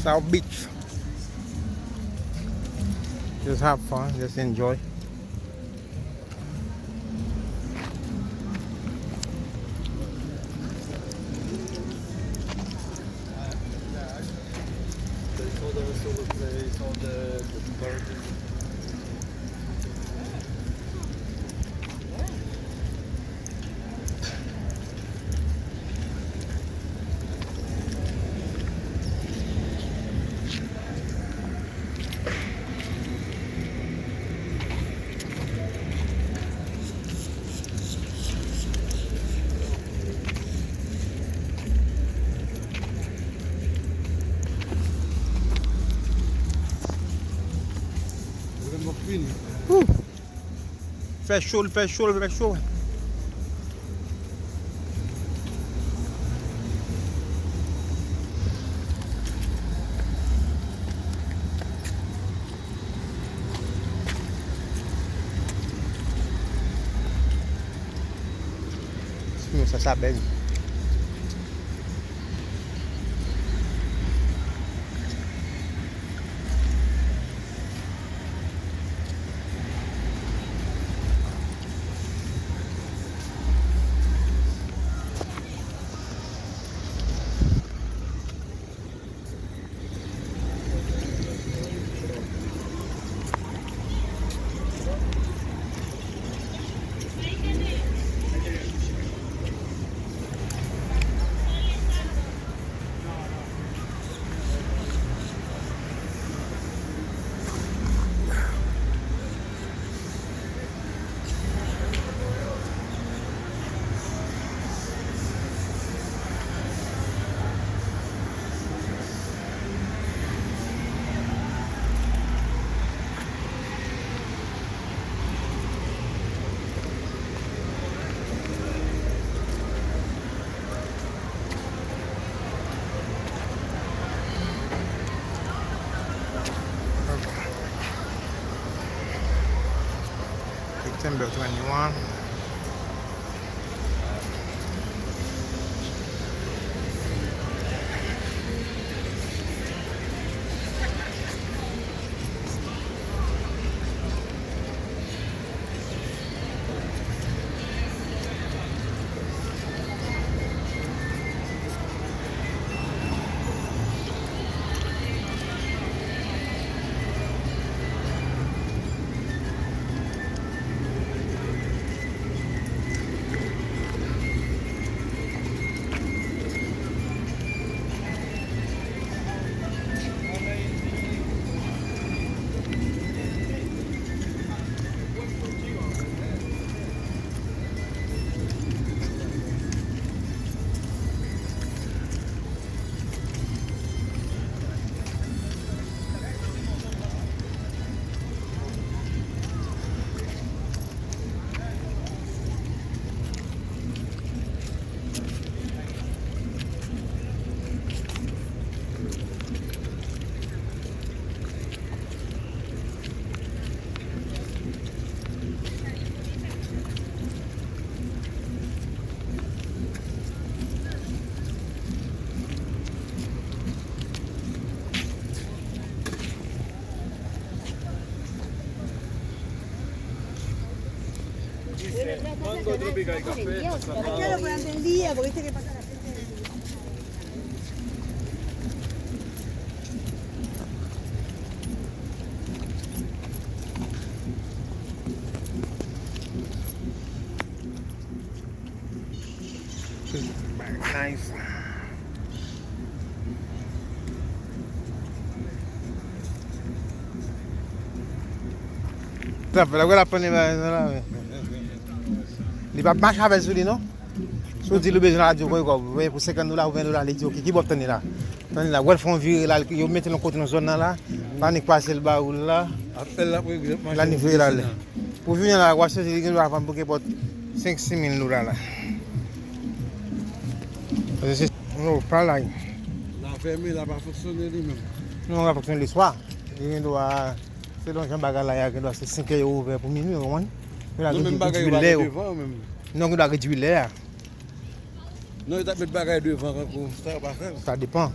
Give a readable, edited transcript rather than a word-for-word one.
South Beach. Just have fun, just enjoy. Fait chaud, fait chaud, fait chaud. Ça s'appelle. September 21. Mango tropical café. Claro, durante el día, porque viste que pasa la gente. Nice. Pero quella prende li va marcher avec celui non? So dit le besoin la radio quoi pour 50 $ ou 20 $, les dit OK qui va tenir là. Tenir là, ouais font virer là, yo mettre le côté dans zone là, pas passer le baoul là. Appelle là pour la niveau là. Pour venir là, voir si il doit vendre pour 5 6 000 $ là. C'est non pas là. La fermée là pas fonctionner lui-même. Non, on va fonctionner le soir. Il doit c'est donc un bagage là qui doit c'est 5 € ouvert pour minuit au moins. Non même bagage devant même. Non, il doit réduire l'air. Non, il doit mettre bagage devant ça pas faire. Ça dépend.